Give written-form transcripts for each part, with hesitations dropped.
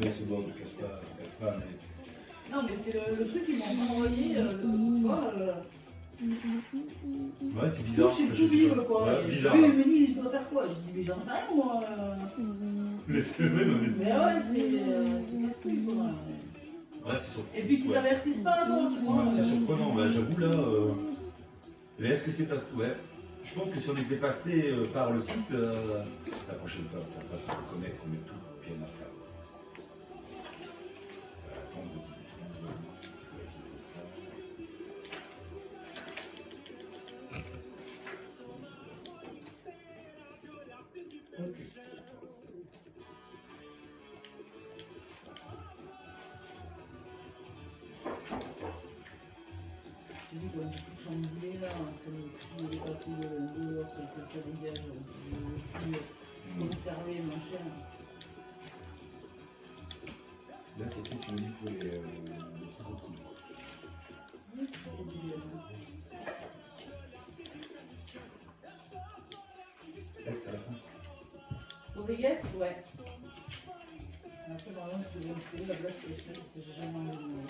Mais c'est bon, ne casse pas, mais... Non, mais c'est le truc qu'ils m'ont envoyé, tu vois. Ouais, c'est bizarre. Touche et tout vive, quoi. Ouais, Et bizarre. lui, il me dit, je dois faire quoi? Je dis, mais j'en sais rien, moi. Mais c'est vrai, non, mais... Mais ouais, c'est casse-couille, quoi. Ouais, c'est surprenant. Et puis qu'ils t'avertissent pas, non, tu vois. Ouais, c'est surprenant, bah, j'avoue là. Mais est-ce que c'est parce que. Ouais, je pense que si on était passé par le site, la prochaine fois, on va reconnaître qu'on met tout bien à faire. Ok. J'ai vu quand j'ai tout chamboulé là, entre les papiers de dehors, que ça dégage, conserver, machin. Là, c'est tout, tu me dis pour les petits recours. Là, c'est à la fin. Rodriguez, ouais. Après, normalement, je vais trouver la place que je fais, parce que j'ai jamais envie de me...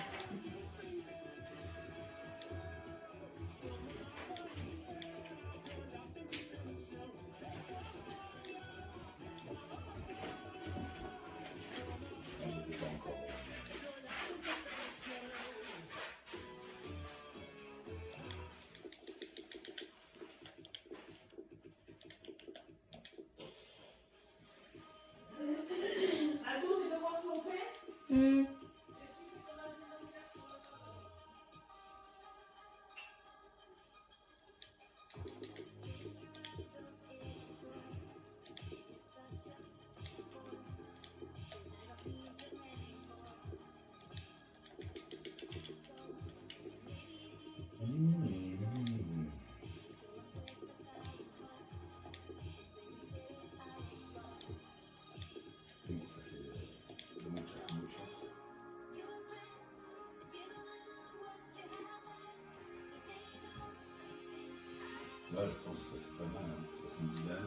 Là, je pense que c'est pas mal, hein. 79.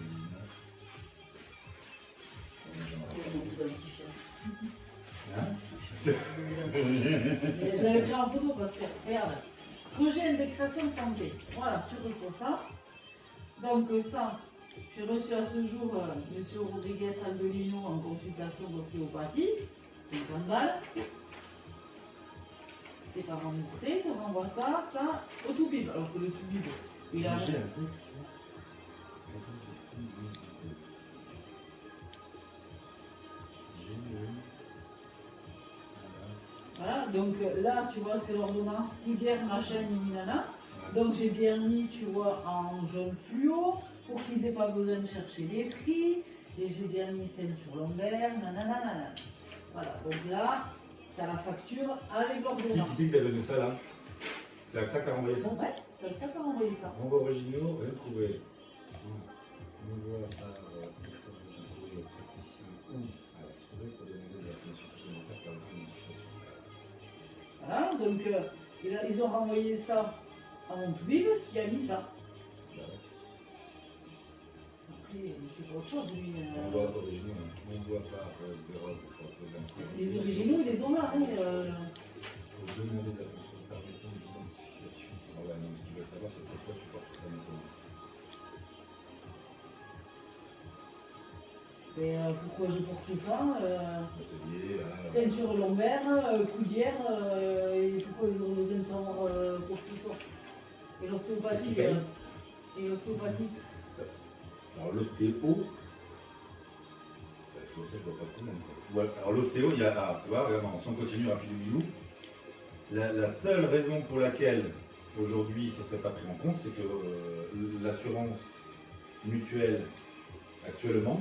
79. Je l'avais pris en photo parce que, regarde, projet indexation santé. Voilà, tu reçois ça. Donc ça, j'ai reçu à ce jour M. Rodriguez Aldolino en consultation d'ostéopathie. 50 balles. C'est pas remboursé, on renvoie ça au Toubib. Alors que le Toubib, il a... Voilà, donc là, tu vois, c'est l'ordonnance Coudière, machin, nana. Donc j'ai bien mis, tu vois, en jaune fluo, pour qu'ils n'aient pas besoin de chercher les prix. Et j'ai bien mis ceinture lombaire, nanana. Voilà, donc là, tu as la facture avec l'ordonnance. Qui c'est qui t'a donné ça là? C'est AXA qui a renvoyé ça? Ouais, c'est AXA qui a renvoyé ça. Renvoi originaux, rien trouvé. Renvoi par Voilà, donc ils ont renvoyé ça à mon Toubib qui a mis ça. Après, c'est pas autre chose, lui. Renvoi originaux, renvoi par 0. Les originaux, ils les ont là. Hein, Faut demander de la personne permettant l'identification. Ah ouais, non, ce qu'il veut savoir, c'est pourquoi tu portes ça maintenant. Et pourquoi j'ai porté ça C'est lié à... Ceinture lombaire, coudière, et pourquoi ils ont besoin de savoir quoi que ce soit. Et l'ostéopathie. Alors l'ostéo, je vois pas comment. Ouais, alors l'ostéo, il y a, tu vois, regarde, si on continue rapidement, la seule raison pour laquelle aujourd'hui ça ne serait pas pris en compte, c'est que l'assurance mutuelle actuellement,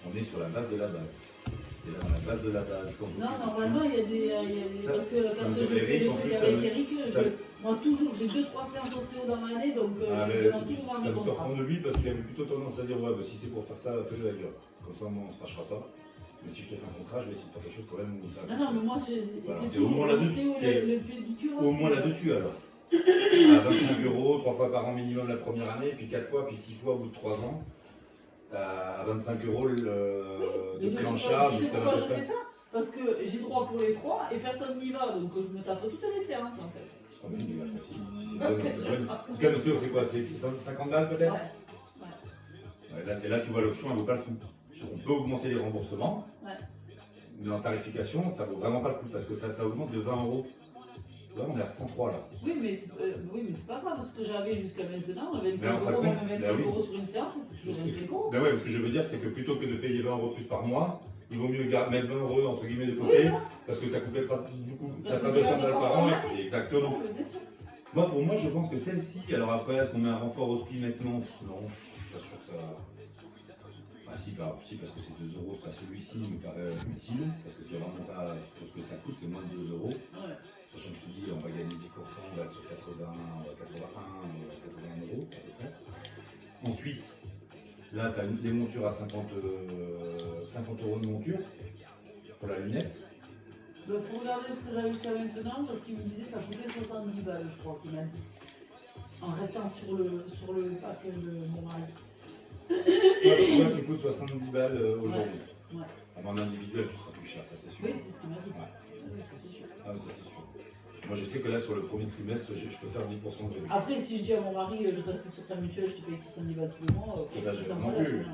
on est sur la base de la base. Et là, dans la base de la base. Non, normalement, il y a des. Parce que quand je fais des trucs avec Eric, moi toujours, j'ai 2-3 séances ostéo dans l'année, donc je demande toujours dans ça mes me contrats. surprend de lui parce qu'il avait plutôt tendance à dire ouais, bah, si c'est pour faire ça, fais-le ailleurs. Comme ça, on ne se fâchera pas. Mais si je te fais un contrat, je vais essayer de faire quelque chose quand même où ça. Non, mais moi, c'est au moins là-dessus. le pédicure. Au moins là-dessus alors. À 25 €, 3 fois par an minimum la première année, puis 4 fois, puis 6 fois au bout de 3 ans. à 25 euros de pris en tu charge. sais pourquoi je fais ça? Parce que j'ai droit pour les 3 et personne n'y va, donc je me tape toutes les séances en fait. Ah oui, mais après, si c'est bonne. Parce qu'un ostéo, c'est quoi? C'est 50 balles peut-être? Ouais. Et là, tu vois, l'option, elle vaut pas le coup. On peut augmenter les remboursements, mais en tarification, ça vaut vraiment pas le coup parce que ça augmente de 20 euros. Là, on est à 103 là. Oui, mais c'est pas grave, parce que j'avais jusqu'à maintenant 25 en fin de euros, compte, même 25 euros sur une séance, c'est toujours 25 euros. Ben ouais, ce que je veux dire, c'est que plutôt que de payer 20 euros plus par mois, il vaut mieux mettre 20 euros entre guillemets de côté, parce que ça coûtera beaucoup, ça sera 200 balles par an. Exactement. Pour moi, je pense que celle-ci, alors après, est-ce qu'on met un renfort au SPI maintenant? Non, je suis pas sûr que ça. Ah si, parce que c'est 2 euros, ça celui-ci me paraît utile, parce que c'est vraiment pas pour ce que ça coûte, c'est moins de 2 euros. Sachant que je te dis, on va gagner 10%, on va être sur 81 euros à peu près. Ensuite, là, tu as des montures à 50 euros de monture pour la lunette. Il faut regarder ce que j'avais jusqu'à maintenant, parce qu'il me disait ça coûtait 70 balles, je crois qu'il m'a dit. En restant sur le pack de mon mari. Toi, tu coûtes 70 balles aujourd'hui. Ouais. En individuel, tu seras plus cher, ça c'est sûr. Oui, c'est ce qu'il m'a dit. Ah, ça c'est sûr. Moi, je sais que là, sur le premier trimestre, je peux faire 10% de réduction. Après, si je dis à mon mari, je reste sur ta mutuelle, je te paye 70 balles tous les mois, ça m'en plus.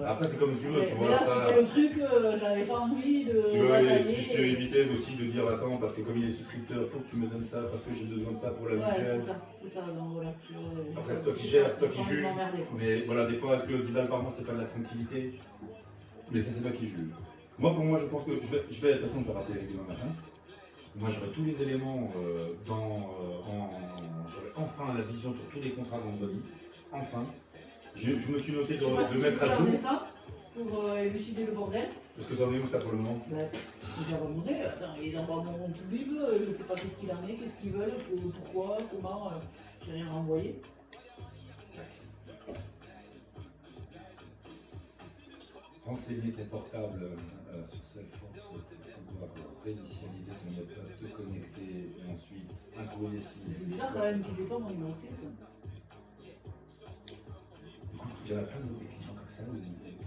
Après, c'est comme tu veux. Mais là, c'était le truc, j'avais pas envie de. Si tu veux éviter aussi de dire, attends, parce que comme il est souscripteur, il faut que tu me donnes ça, parce que j'ai besoin de ça pour la mutuelle. C'est ça, donc voilà. Après, c'est toi qui gères, c'est toi qui juge. Mais voilà, des fois, est-ce que 10 balles par mois, c'est pas de la tranquillité? Mais ça, c'est toi qui juge. Pour moi, je pense que de toute façon, je vais rappeler demain matin. Moi, j'aurai tous les éléments j'aurai enfin la vision sur tous les contrats vendredi. Enfin. Je me suis noté de mettre à jour. Ça pour élucider le bordel. Parce que ça en est où ça pour le moment? Il va remonter. Attends, il est dans mon tout libre. Je ne sais pas qu'est-ce qu'il en est, qu'est-ce qu'ils veulent, pourquoi, comment. J'ai rien renvoyé. Renseigner ton portable sur Salesforce pour pouvoir réinitialiser ton mot de passe, te connecter et ensuite un courrier signé. C'est bizarre quand même qu'ils aient pas mon numéro de téléphone. Écoute, il y en a plein de clients comme ça où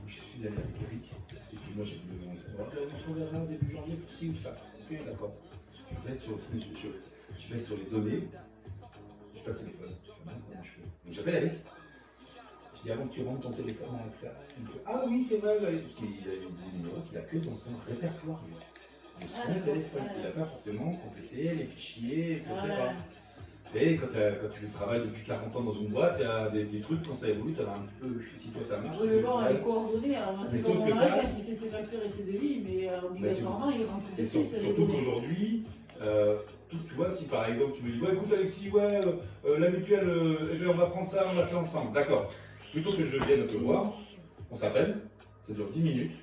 je suis allé avec Eric et puis moi j'ai voulu on se reverra début janvier pour ci ou ça. Ok, d'accord. Je vais sur les données, je n'ai pas de téléphone. Comment je fais? Donc j'appelle Eric. Je dis avant que tu rentres ton téléphone avec ça. Il me fait, ah oui, c'est vrai, parce qu'il a des numéros qu'il a que dans son répertoire. De son téléphone, qu'il n'a pas forcément complété, les fichiers, etc. Et quand tu travailles depuis 40 ans dans une boîte, il y a des trucs, quand ça évolue, tu as un peu, si toi ça marche. Oui, mais bon, les coordonnées, alors moi c'est comme mon mari qui fait ses factures et ses devis, mais obligatoirement il rentre des sites. Surtout qu'aujourd'hui, tu vois, si par exemple tu me dis, ouais écoute Alexis, la mutuelle, on va prendre ça, on va faire ensemble, d'accord. Plutôt que je vienne te voir, on s'appelle, ça dure 10 minutes,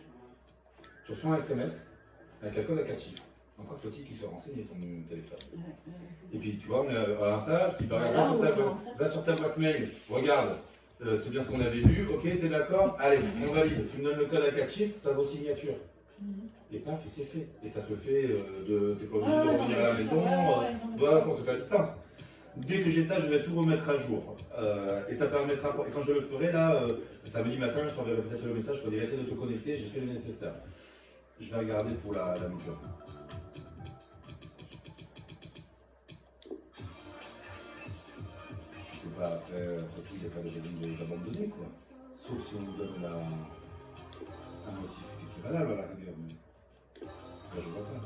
tu reçois un SMS avec un code à 4 chiffres. Encore faut-il qu'il soit renseigné ton téléphone. Et puis tu vois, on est à ça, je dis bah, va sur ta boîte mail, regarde, c'est bien ce qu'on avait vu, ok, t'es d'accord, allez, on valide, tu me donnes le code à 4 chiffres, ça vaut signature. Et paf, et c'est fait. Et ça se fait, t'es pas obligé de revenir à la maison, voilà, on se fait à distance. Dès que j'ai ça, je vais tout remettre à jour. Et ça permettra, et quand je le ferai là, samedi matin, je t'enverrai peut-être le message, je te dirai essayer de te connecter, j'ai fait le nécessaire. Je vais regarder pour la mutuelle. Je sais pas, après tout, il n'y a pas de raison d'abandonner, quoi. Sauf si on nous donne un motif qui est valable à la rigueur. Mais là, je vois pas.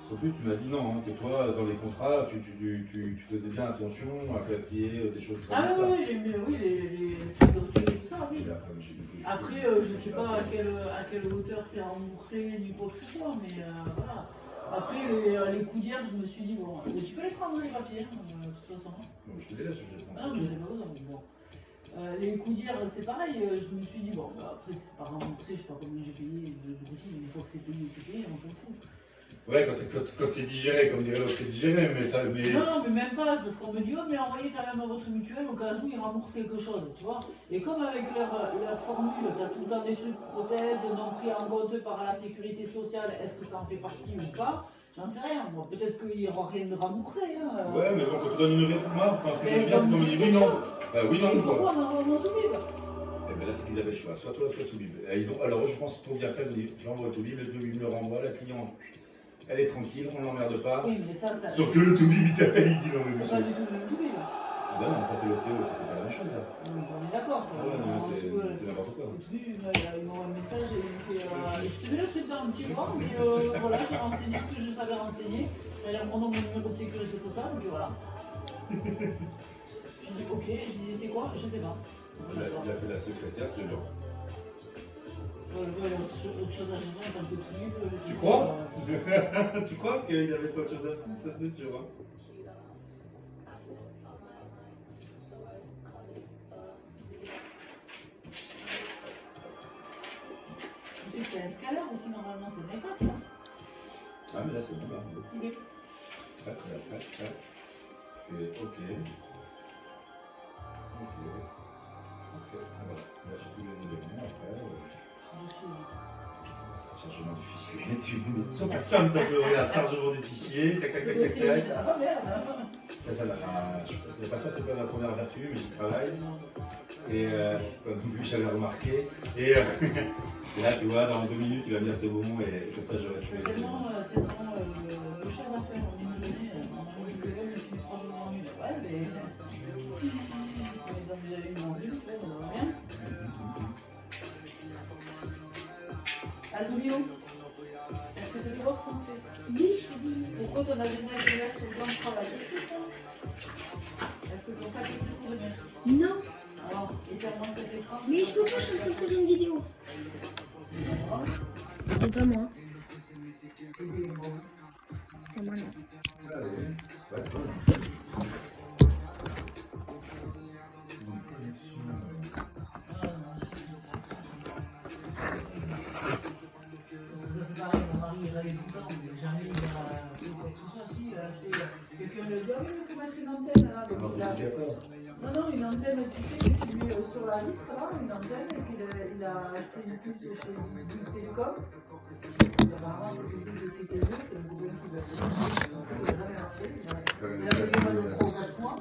Surtout, tu m'as dit non, hein, que toi, dans les contrats, tu faisais bien attention à classifier des choses comme ça. Oui, les trucs d'hostilité et tout ça, oui. Après, je ne sais pas à quelle hauteur c'est remboursé ni quoi que ce soit, mais voilà. Après, les coudières, je me suis dit, bon, tu peux les prendre les papiers, de toute façon. Non, je te laisse, je les prends. Ah, mais j'ai pas besoin, bon. Les coudières, c'est pareil, je me suis dit, bon, après, c'est pas remboursé, je sais pas combien j'ai payé de routine, une fois que c'est payé, on s'en fout. Ouais, quand c'est digéré, comme dirait l'autre, c'est digéré, mais ça. Non, mais même pas, parce qu'on me dit, oh, mais envoyez quand même à votre mutuelle au cas où ils remboursent quelque chose, tu vois. Et comme avec leur formule, tu as tout le temps des trucs prothèses, non pris en compte par la sécurité sociale, est-ce que ça en fait partie ou pas? J'en sais rien, moi, peut-être qu'il n'y aura rien de remboursé. Hein. Ouais, mais bon, quand tu donnes une réponse, enfin, ce que j'aime bien, c'est qu'on me dit oui, non. Oui, non, pourquoi on en tout vivre? Et bien là, c'est qu'ils avaient le choix, soit toi, soit Toubib. Alors, je pense pour bien faire, j'envoie Toubib, le Toubib me le renvoie, la cliente, elle est tranquille, on ne l'emmerde pas. Oui, mais ça. Sauf que le Toubib, il t'appelle, il dit non, mais C'est pas monsieur. du tout le même Toubib. Ah bah non, ça c'est l'ostéo, ça c'est pas la même chose là. On est d'accord. Ah ouais, non, c'est n'importe quoi. Le Toubib, il m'envoie un message et il me fait excusez le truc dans un petit bras, mais voilà, j'ai renseigné ce que je savais renseigner. C'est-à-dire mon nom, mon numéro de sécurité sociale, et puis voilà. Je dis ok, je dis c'est quoi? Je sais pas. Il a fait la secrétaire, ce genre. Autre chose à gérer en tant que Toubib. Tu crois? Tu crois qu'il avait pas autre chose à faire? Ça c'est sûr. Hein. Tu sais qu'il y a un scalaire aussi normalement, c'est de l'iPad ça. Ah mais là c'est bon, là. Ok. Prêt. Ok. Ah, voilà. Là j'ai tous les éléments après. Chargement du fichier. Tu mets sur personne, t'as peu, regarde, chargement du fichier, tac. Ah merde. Ça, c'est pas ma première vertu, mais j'y travaille. Et pas non plus, j'avais remarqué. Et là, tu vois, dans 2 minutes, il va me dire c'est bon, et comme ça, j'aurais tué. Tellement le chef d'affaires en une journée, on dit que les gars, ils finissent 3 jours en une. Ouais, mais. Ils ont déjà eu mon vie, on va rien. Aldoulio, est-ce que tes devoirs sont faits? Oui, je te dis. Pourquoi ton agenda est ouvert sur le plan de travail? Est-ce que ton sac est plus pour demain? Non. Alors, éternellement cet écran. Mais je peux pas, je suis en train de faire une vidéo. C'est pas moi. C'est moi, non. C'est pareil, mon mari il râlait tout le temps, mais jamais il a fait quoi que ce soit. Si, il a acheté, quelqu'un lui a dit, ah oui, il faut mettre une antenne là. Donc, non, une antenne, tu sais, que tu mets sur la vitre là, une antenne, et puis il a acheté une puce chez Bouygues Télécom. Apparemment, le public de TTV, c'est le gouvernement qui l'a fait. Il n'a jamais acheté, il a fait pas de 3 ou 4 mois.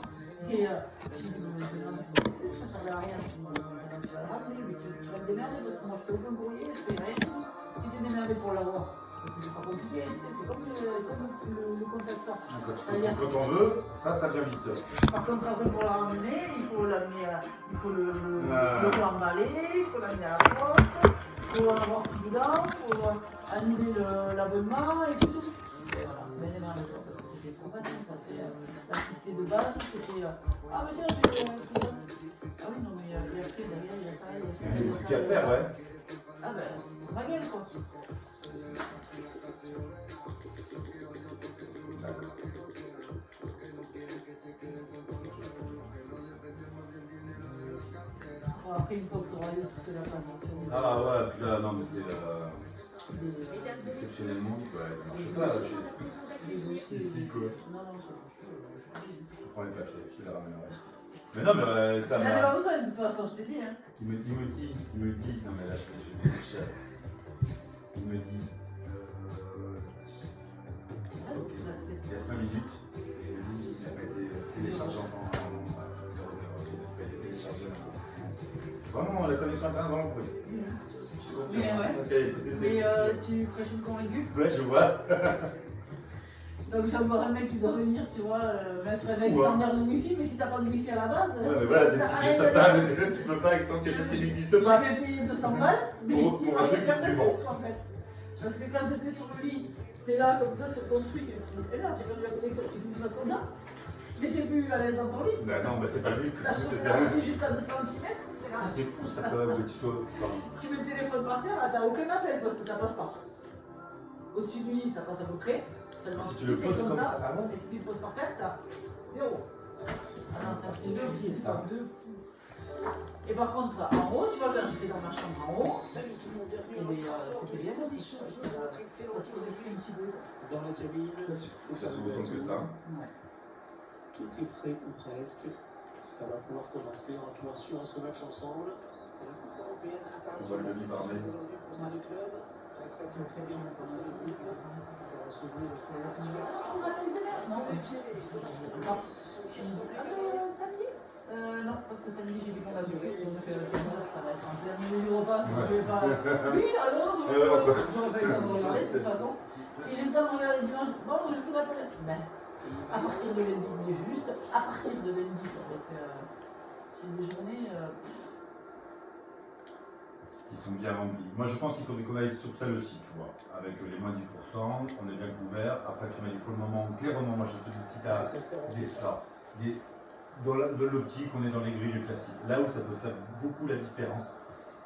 Et je lui ai dit, mais ça ne servait à rien. Tu vas te démerder parce que moi je fais aucun courrier, je fais rien. Tu t'es démerdé pour l'avoir. Parce que c'est pas compliqué, c'est comme le contact ça. Quand on veut, ça vient vite. Par contre, après pour la ramener, il faut l'amener il faut le l'emballer, il faut l'amener à la poste, il faut avoir tout dedans, il faut annuler l'abonnement et tout. Et voilà, mais démerdez toi parce que c'était trop facile ça. L'assisté de base, c'était ah mais tiens, j'ai tout ça. Ah oui, non, mais il y a après, derrière, il y a ça, il y a ça. Il y a des trucs à faire, ouais. Ah ben, c'est ma gueule, quoi. Bon, après, une fois que tu auras eu toute la formation. Ah ouais, puis là, non, mais c'est exceptionnellement, quoi. Ça marche pas, ici, quoi. Non, ça marche pas. Je te prends les papiers, je te les ramènerai. Mais non, mais ça J'en ai pas m'a. besoin de toute façon, je t'ai dit. Hein. Il me dit, non mais là je suis cher. Il me dit, il y a 5 minutes, et lui, il n'a pas été téléchargé en 0,0, il n'a pas été téléchargé en. Vraiment, la connexion internet, vraiment pourrie. Mais ouais. Mais tu prêches une convaincue. Ouais, je vois. Donc j'envoie un mec qui doit venir, tu vois, mettre un extender de wifi, mais si t'as pas de wifi à la base, ouais, mais voilà, c'est ça, tu peux pas extendre quelque chose qui n'existe pas. Tu vais payer 200 balles, mais il va rien faire de plus en fait. Parce que quand t'étais sur le lit, t'es là comme ça sur ton truc, et tu dis, et là, tu perdu la connexion, tu dis, c'est comme ça. Mais t'es plus à l'aise dans ton lit. Bah non, bah c'est pas le but. T'as chopé la wifi juste à 2 cm, t'es là. C'est fou ça quand même que tu sois. Tu mets le téléphone par terre, là, t'as aucun appel parce que ça passe pas. Au-dessus du lit, ça passe à peu près. Seulement Si tu le poses comme ça, ah bon? et si tu le poses par terre, t'as 0. Ah non, c'est un petit de fou, ça. Et par contre, en haut, tu vois, quand j'étais dans ma chambre en haut, et c'était bien parce que ça se faisait plus un petit peu. Dans la cabine, Ça se autant que ça. Ouais. tout est prêt ou presque. Ça va pouvoir commencer. On va pouvoir suivre ce match ensemble. C'est la Coupe européenne On voit le mi-parler. aujourd'hui pour ces deux clubs. Avec ça qui est très bien pour les deux groupes. Ça va se jouer le Non, mais samedi. Non, parce que samedi j'ai dit qu'on a bouffé, donc 15h ça va être un plein milieu du repas, si Ouais. je vais pas. Oui, alors j'aurais pas eu le temps de regarder de toute façon. Si j'ai le temps de regarder dimanche, bon, je voudrais pas. Ben, à partir de lundi, mais juste à partir de lundi, quoi, parce que j'ai des journées. Qui sont bien remplies. Moi je pense qu'il faudrait qu'on aille sur celle aussi, tu vois, avec les moins 10%, on est bien couvert. Après tu m'as dit pour le moment, clairement, moi je te dis si tu as des stars, de l'optique, on est dans les grilles classiques. Là où ça peut faire beaucoup la différence,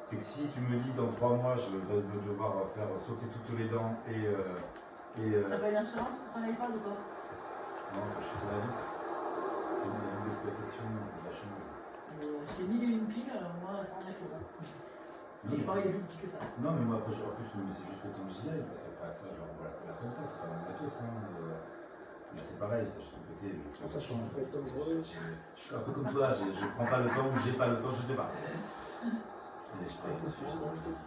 c'est que si tu me dis dans 3 mois je vais devoir faire sauter toutes les dents T'as pas une assurance pour ton iPad ou pas? non, faut chasser la vitre. C'est une ligne de protection, il faut que je la change. J'ai mis une pile, moi ça en est faux. Il est pas plus petit que ça. Non, mais moi, après, en plus, mais c'est juste le temps que j'y aille, parce qu'après ça, je leur envoie la compta, c'est pas mal matos. Hein, mais c'est pareil, ça, je suis de côté. Attention, ça peut être dangereux. Je suis un peu comme toi, je prends pas le temps ou j'ai pas le temps, je sais pas. Allez, je Avec le sujet dans le dos.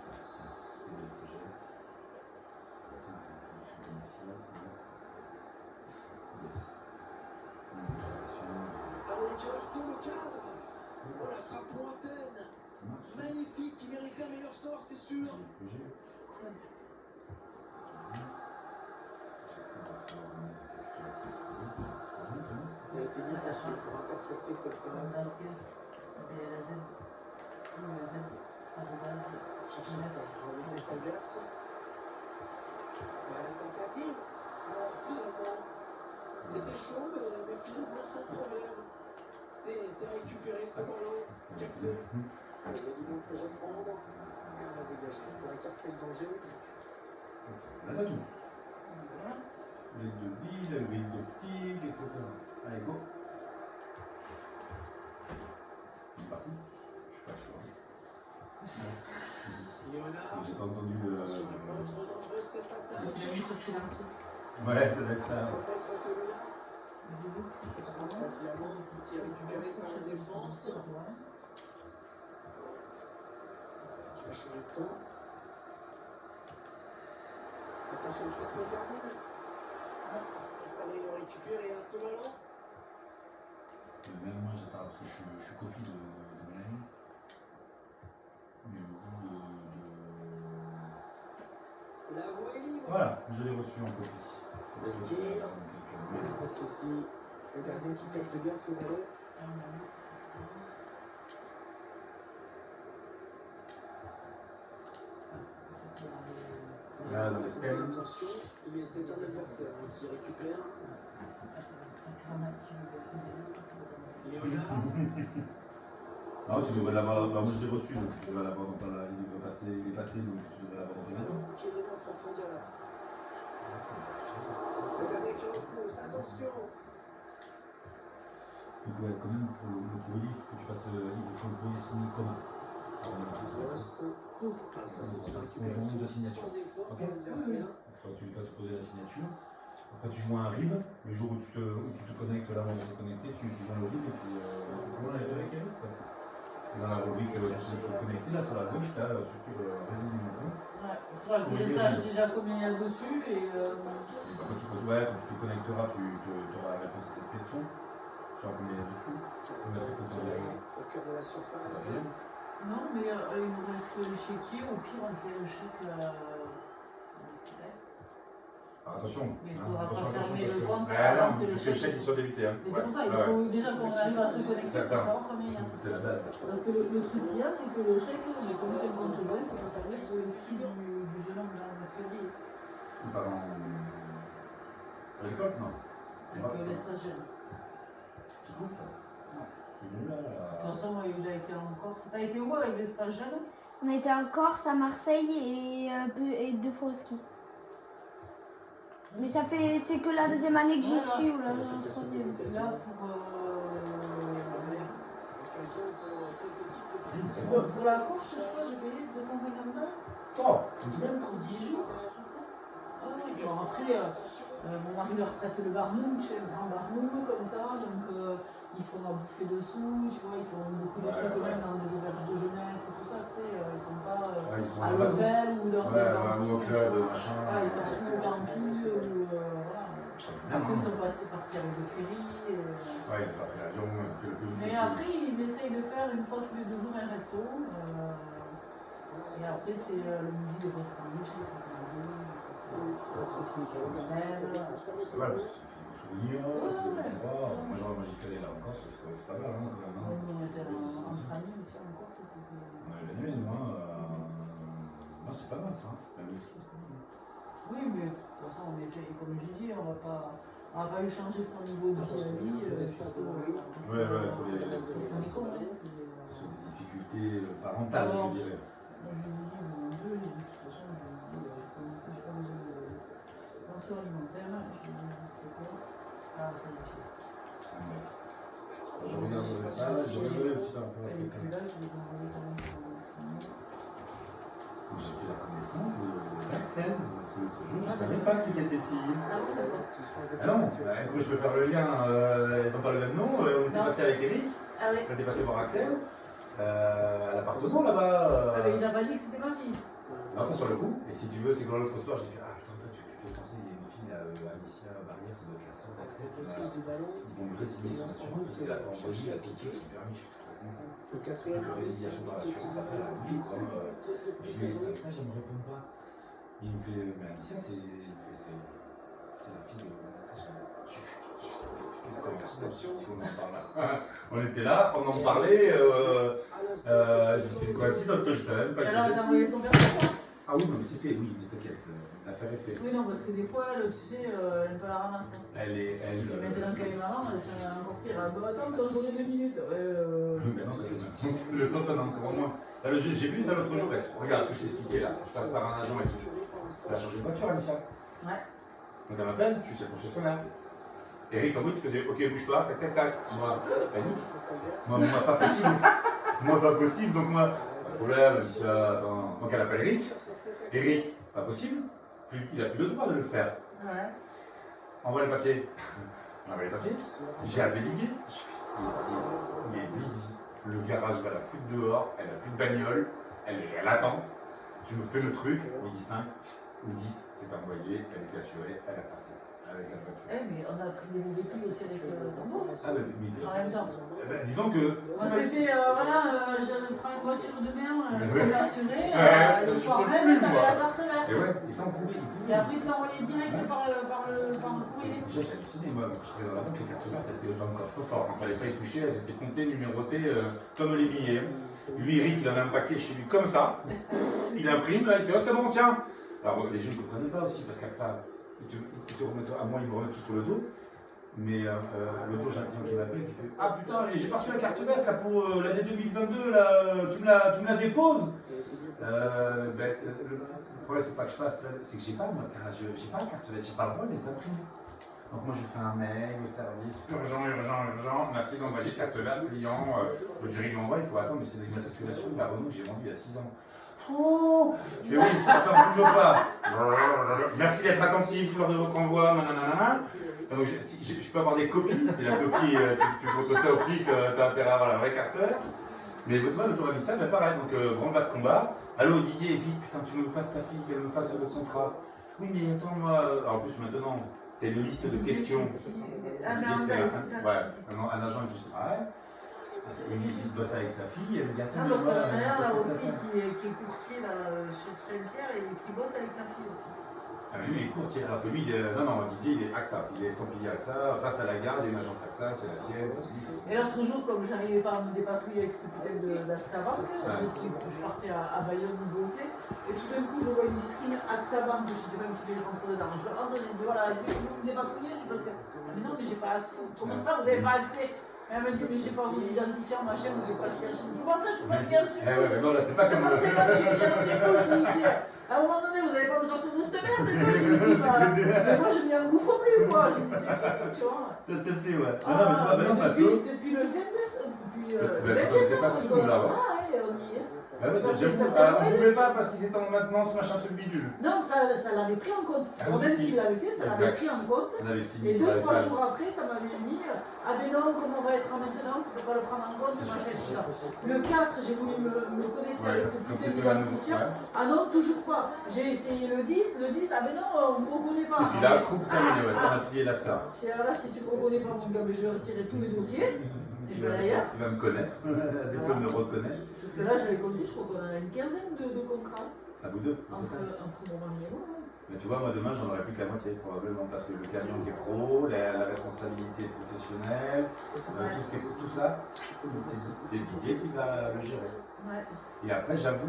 Roberto le cadre. Oh, la frappe lointaine. Magnifique, qui méritait un meilleur sort, c'est sûr. Il a été mis pour intercepter cette passe. Chercher à faire un défense inverse. La tentative. Bon, finalement, c'était chaud, mais finalement sans problème. C'est récupérer ce ballon, capté. Il y a du monde pour reprendre. Et on a dégagé pour écarter le danger. Là, t'as tout. Les deux billes, la grille d'optique, etc. Allez, go. Il est parti. Je suis pas sûr. Léonard. J'ai pas entendu le. Attention, il peut être dangereux cette attaque. Il a mis sur silence. Ouais, ça doit être ça. Il faut mettre celui-là. Le Centre finalement qui est récupéré par la défense. Il a changé de camp. Attention, le shot peut faire mieux. Il fallait le récupérer à ce ballon. Même moi, j'ai pas, parce que je suis copie de même. Du coup, La voie est libre. Voilà, je l'ai reçu en copie. Le tir. Pas de souci. Le gardien qui capte bien ce ballon. Là, donc, Attention, mais c'est un adversaire qui récupère. Léonard. ah, tu devrais l'avoir. Bah, moi, je l'ai reçu, donc tu devrais l'avoir dans la. Il devrait passer, il est passé, donc tu devrais l'avoir dans tes mains. Qui est donné en profondeur. Le gardien qui repousse, attention. Donc, ouais, quand même, pour le courrier, il faut que tu fasses. Il faut le courrier signé commun. Alors, on a fait ça. Ça, c'est une Conjoint de signature. sans effort Ok. pour l'adversaire. Il faut que tu lui fasses poser la signature. Après, tu joues un RIB. Le jour où tu te connectes, là, on va se connecter, tu joues un RIB et puis on l'a fait avec elle. Quoi. Dans la rubrique connecté, là, sur la gauche, tu as résine numéro 1. Ouais, il faudra que je sache déjà combien il y a dessus et. Quand tu te connecteras, tu auras la réponse à cette question. Tu sauras combien il y a dessus. Au cœur de la surface. Non, mais il nous reste le chéquier, au pire on fait le chèque de ce qui reste. Alors, attention. Mais il faudra pas fermer parce le compte non, avant que il le faut que le chèque- chèque soit débité. Hein. Mais c'est pour ça, il faut déjà qu'on arrive à se connecter pour Certain. savoir combien il y a. C'est la base. Parce que le truc qu'il y a, c'est que le chèque, comme c'est le compte ouvert, c'est pour servir pour le ski du jeune homme dans notre février. Il part en. À l'école, non. Donc l'espace jeune. C'est bon, ça. De toute façon, moi, il a été en Corse. T'as été où avec l'espace jeune? On a été en Corse, à Marseille et 2 fois au ski. Mais ça fait, c'est que la deuxième année que j'y Voilà. suis ou la troisième. Là, pour, Occasion pour cette équipe de passer. pour la course, je crois, j'ai payé 250 balles. Oh, c'est bien. Pour 10 jours. Ah ouais, bon, après, mon mari leur prête le barnoum, tu sais, le grand barnoum comme ça, donc ils font à bouffer dessous, tu vois, ils font beaucoup de trucs même dans des auberges de jeunesse et tout ça, tu sais, ils sont pas Ouais, ils sont à là-bas. l'hôtel ou dans des Ouais, campings, ou au club, tu vois. machin. Ouais, ils sont tous au camping, ou voilà. Après, ils sont partis avec le ferry. Ouais, il a pas pris l'avion, il a pris le plus. Mais après, il essaye de faire une fois tous les 2 jours un resto. Et après, c'est le midi, il fait sandwich, il fait C'est vrai, parce que c'est des souvenirs, c'est des endroits. Moi, j'aurais juste allé là en Corse, c'est pas mal, hein, quand même. Hein. on était entre amis aussi en Corse, c'était. On avait bien aimé, nous, hein. Non, c'est pas mal ça, hein. Même le ski, c'est pas mal. Oui, mais de toute façon, on essaye, comme j'ai dit, on va pas lui changer son niveau de vie à lui. Parce qu'on est con, hein. C'est des difficultés parentales, je dirais. Je lui dis, mon Dieu, de toute façon, j'ai pas besoin de pension alimentaire. Je lui dis, c'est quoi? Ah, ça y est. Un mec. Je regarde ça, je rigolais aussi par rapport à ce Et que puis là, je vais envoyer quand même sur le travail. j'ai fait la connaissance d'Axel, parce que l'autre jour, je ne savais pas si c'était tes filles. Ah oui, d'accord. Ah non, bah, écoute, je peux faire le lien, elles n'ont pas le même nom, on était passé avec Eric, Ah oui. on était passé voir Axel, à l'appartement là-bas. Ah, mais il n'a pas dit que c'était ma fille. Après, sur le coup, et si tu veux, c'est que l'autre soir, j'ai fait ah putain, en fait, tu fais penser, il y a une fille, Alicia Barrière, ça doit être la sœur d'Axel, ils vont lui résilier son assurance, parce qu'elle a envoyé la piqué son permis, je sais pas comment. Le quatrième Le résiliation par l'assurance, après la nuit, quoi. Je lui ai dit ça, je ne me réponds pas. Il me fait, mais Alicia, c'est la fille de Natacha. On en parle là. On était là, on en parlait. C'est une coïncidence, je ne savais même pas. Alors, elle t'a envoyé son permis, quoi? Ah oui, non, mais c'est fait, oui, mais t'inquiète, l'affaire est faite. Oui, non, parce que des fois, elle, tu sais, elle va la ramasser. Et maintenant qu'elle est maman, c'est encore pire. Ah, bah, attends, quand j'aurai 2 minutes. Oui, mais non, le temps t'en a encore moins. Là, j'ai vu ça l'autre jour. Regarde ce que je t'ai expliqué là. Je passe par un agent et tout. Elle a changé de voiture, Alicia. Ouais. Donc elle m'appelle, je suis chez le concessionnaire. Eric, en bout, tu faisais ok, bouge pas, tac, tac, tac. Moi, panique. Moi, pas possible. Moi, pas possible. Donc, moi, pas de problème, Alicia. Attends. Donc, elle appelle Eric. Eric, pas possible. Il a plus le droit de le faire. Ouais. Envoie les papiers. On envoie les papiers. J'ai avaligué. Je fais, il est midi. Le garage va la foutre dehors. Elle a plus de bagnole. Elle attend. Tu me fais le truc. Midi 5 ou 10, c'est envoyé. Elle est assurée. Elle est partie. Avec la voiture. Eh, mais on a pris des véhicules aussi avec le enfant. Ah, mais En même temps. disons que. Moi, c'était, voilà, je prends une voiture de mer, je peux l'assurer. Le je soir peux même, plus, t'avais moi. la carte verte. Et ouais, et ça on pouvait. Et après, ils te l'envoyaient direct par le courrier. Déjà, j'ai halluciné, moi, quand je travaillais dans la banque, les cartes vertes, elles étaient dans le coffre-fort. Il ne fallait pas y toucher, elles étaient comptées, numérotées, comme les billets. Lui, Eric, il avait un paquet chez lui comme ça. Il imprime, là, il fait, oh, c'est bon, tiens. Alors, les gens ne comprenaient pas aussi, parce que ça, ils te remettent, à moi, ils me remettent tout sur le dos. Mais l'autre jour, j'ai un client qui m'appelle qui fait, ah putain, j'ai pas reçu la carte verte là, pour l'année 2022, là, tu me la déposes. Le problème, c'est pas que je passe, c'est que j'ai pas, moi, j'ai pas la carte verte, j'ai pas le droit de les imprimer. Donc moi, je fais un mail au service, urgent, merci d'envoyer carte verte client. Le jury lui envoie, il faut attendre, mais c'est l'immatriculation de la Renault que j'ai vendue il y a 6 ans. Oh, mais oui, attends, toujours pas. Merci d'être attentif lors de votre envoi, nanana. Donc, je peux avoir des copies, et la copie, tu photos ça au flic, t'as intérêt à avoir la vraie carte verte. Mais tu vois, le tour à ça, pareil, donc grand bas de combat. Allô Didier, vite, putain, tu me passes ta fille, qu'elle me fasse le contrat. Oui, mais attends, moi. Alors, en plus, maintenant, t'as une liste de questions. Un agent avec qui je travaille. Il bosse avec sa fille, elle me dit attends. Ah, parce qu'on a un là aussi qui est courtier là, sur Saint-Pierre et qui bosse avec sa fille aussi. Ah, mais lui, il est courtier, alors que lui, non, Didier, il est AXA. Il est estampillé AXA, face à la gare, il y a une agence AXA, c'est la sienne. Et l'autre jour, comme j'arrivais pas à me dépatouiller avec cette putain d'AXA Bank, je partais à Bayonne bosser, et tout d'un coup, je vois une vitrine AXA Bank, je sais même qui je rentre dedans. Je rentre, je dis voilà, je vais me dépatouiller, parce que, mais non, mais j'ai pas accès. Comment ça, vous n'avez pas accès? Elle m'a dit, mais j'ai pas vos identifiants, machin, vous n'avez pas le chez vous. Comment ça, je peux pas le chez vous? Eh ouais, mais non, là, c'est pas comme. 35 ans, j'ai chez vous, je lui dis, à un moment donné, vous n'allez pas me sortir de cette merde, et moi, je lui dis, bah, mais moi, je m'y engouffre plus, quoi. Je dis, c'est fini, tu vois. Ça se fait, ouais. Ah, non, mais tu vois, maintenant, parce que. Depuis le 22 c'est pas si nous là, ouais. Ah, ouais, on y est. Bah ouais, Ça fait- j'avoue, ça fait on ne Noël. pouvait pas parce qu'ils étaient en maintenance, machin truc bidule. Non, ça l'avait pris en compte. C'est Ah oui, moi-même si. qui l'avais fait, ça l'avait Exact. pris en compte. On avait signé Et sur la 2-3 table. jours après, ça m'avait mis ah ben non, comme on va être en maintenance, on ne peut pas le prendre en compte, machin, tout ça. Le 4, j'ai voulu me connecter Ouais, avec ce comme putain c'était la nouveau. d'identifiant. Ouais. Ah non, toujours pas. J'ai essayé le 10, ah ben non, on ne me reconnaît pas. Et puis là, groupe terminé, ouais, on a plié l'affaire. Je dis, alors là, si tu ne me reconnais pas, mon gars, ben, je vais retirer tous les dossiers. Et je vais aller ailleurs. Tu vas me connaître, à défaut de me reconnaître. Parce que là, j'avais compté, je crois qu'on en a une quinzaine de contrats À vous deux. entre mon mari et moi. Ouais. Mais tu vois, moi demain, j'en aurai plus que la moitié, probablement, parce que le camion qui est pro, la responsabilité professionnelle, tout, tout ça, c'est Didier qui va le gérer. Ouais. Et après, j'avoue,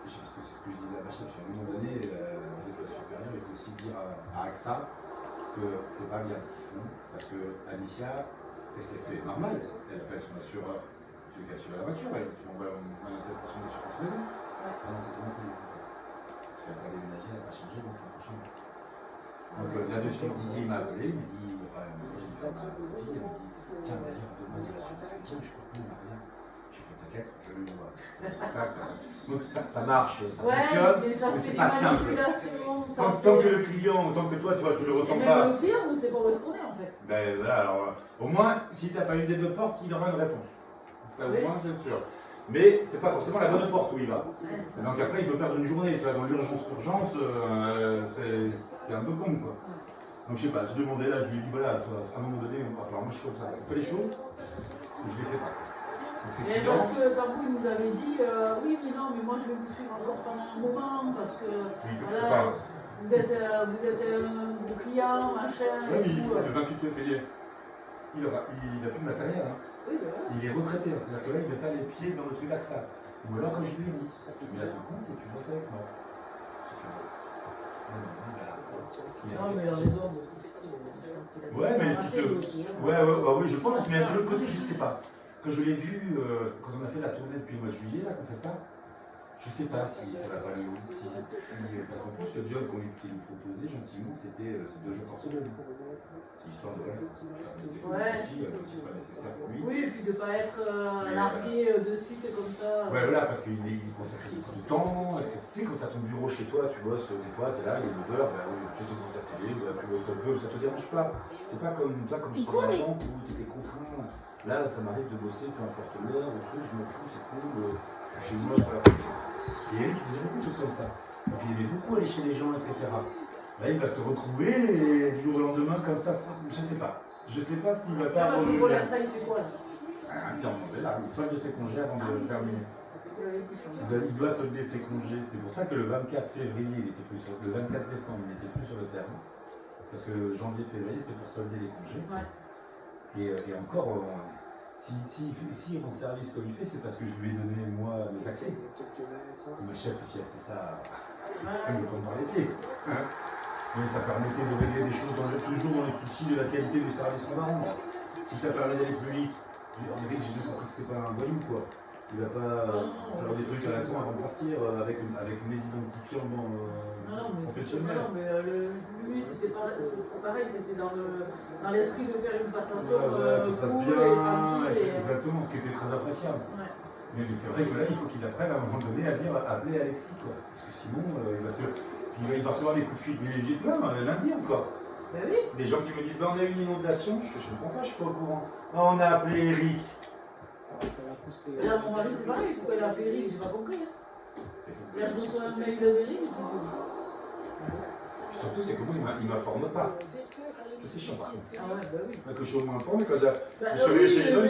parce que c'est ce que je disais à ma chef, à un moment donné, aux écoles supérieures, il faut aussi dire à AXA que c'est pas bien ce qu'ils font, parce que Alicia, qu'est-ce qu'elle fait? Normal, elle appelle son assureur, celui qui assure la voiture, tu m'envoies une attestation d'assurance maison. Ah non, c'est moi qui l'ai fait. Parce qu'elle a déménagé, elle n'a pas changé, donc ça n'a pas changé. Donc là-dessus, Didier m'a appelé, il m'a dit, enfin, j'ai dit ça à sa fille, elle m'a dit, tiens, d'ailleurs, demande l'assurance maison, je crois que non, il n'a rien. J'ai fait t'inquiète, je lui envoie. Donc ça marche, ça Ouais, fonctionne, mais ça mais fait c'est des pas simple. manipulations. Ça Tant fait- que le client, tant que toi, tu le Et ressens même pas. le client, on sait pas où est-ce qu'on est en fait. Ben voilà, alors au moins, si tu n'as pas eu des deux portes, il aura une réponse. Ça au Oui. moins, c'est sûr. Mais c'est pas forcément la bonne porte où il va. Ouais, c'est ça. Donc après, il peut perdre une journée, tu vois, dans l'urgence, c'est un peu con, quoi. Donc je sais pas, je demandais là, je lui ai dit, voilà, à un moment donné, alors moi je suis comme ça, on fait les choses, je les fais pas. Donc c'est Et client. parce que quand vous nous avez dit, oui, mais non, mais moi je vais vous suivre encore pendant un moment parce que voilà, Enfin, vous êtes un gros client, machin. ouais, mais et tout. le 28 février, il a plus de matériel. Hein. Oui, ben voilà. Il est retraité, hein, c'est-à-dire que là, il ne met pas les pieds dans le truc AXA. Ou alors, quand je lui ai dit, tu mets à ton compte et tu bosses avec moi. Si tu veux. Non, mais il a raison. Ouais, mais tu te... oui, je pense, mais de l'autre côté, je ne sais pas. Quand je l'ai vu, quand on a fait la tournée depuis le mois de juillet, là, qu'on fait ça, je ne sais pas si ça va pas le. Parce qu'en plus, le job qu'il nous proposait gentiment, c'était 2 jours par semaine. C'est histoire de. Ouais. Si c'est pas nécessaire pour lui. Oui, et puis de ne pas être largué de suite comme ça. Ouais, voilà, parce qu'il consacre du temps, etc. Tu sais, quand tu as ton bureau chez toi, tu bosses, des fois, tu es là, il est 9h, bah oui, tu es dans ton atelier, tu bosses un peu, ça te dérange pas. C'est pas comme toi, comme je travaillais avant, où tu étais contraint. Là, ça m'arrive de bosser, peu importe l'heure, le truc, je m'en fous, c'est cool, je suis chez moi, je fais la production. Et Eric, il faisait beaucoup de choses comme ça. Et puis il aimait beaucoup aller chez les gens, etc. Là, il va se retrouver, et du jour au lendemain, comme ça, je sais pas. Je sais pas s'il va pas Parce que pour l'instant, il fait quoi là? il solde ses congés avant de terminer. Il doit solder ses congés. C'est pour ça que le 24 février, il était plus sur, le 24 décembre, il n'était plus sur le terrain. Parce que janvier-février, c'était pour solder les congés. Ouais. Et encore, s'il rend service comme il fait, c'est parce que je lui ai donné, moi, mes accès. Ma chef aussi, c'est ça. Elle me tombe par les pieds. Mais ça permettait de régler des choses toujours dans le souci de la qualité du service qu'on va rendre. Si ça permet d'aller plus vite, j'ai bien compris que c'était pas un voyou, quoi. Il va pas faire des trucs à la con avant de partir avec mes identifiants professionnels. Non, mais lui, c'était pareil, c'était dans l'esprit de faire une passation Ça se passe cool bien, et tranquille. exactement, ce qui était très appréciable. Ouais. Mais c'est vrai que là, il faut qu'il apprenne à un moment donné à dire appeler Alexis, quoi. Parce que sinon, il va recevoir des coups de fil. Mais j'ai plein, lundi encore. Ben oui. Des gens qui me disent on a eu une inondation, je ne comprends pas, je suis pas au courant. On a appelé Eric. Là, mon mari, c'est pareil, pourquoi il a appelé Eric, j'ai pas compris. Là, je reçois un mail d'Eric. Surtout, c'est que moi, il ne m'informe pas. Ça, c'est chiant, par contre. Ah ouais, bah oui. Quand je suis au moins informé, quand je Bah, suis arrivé chez les gens,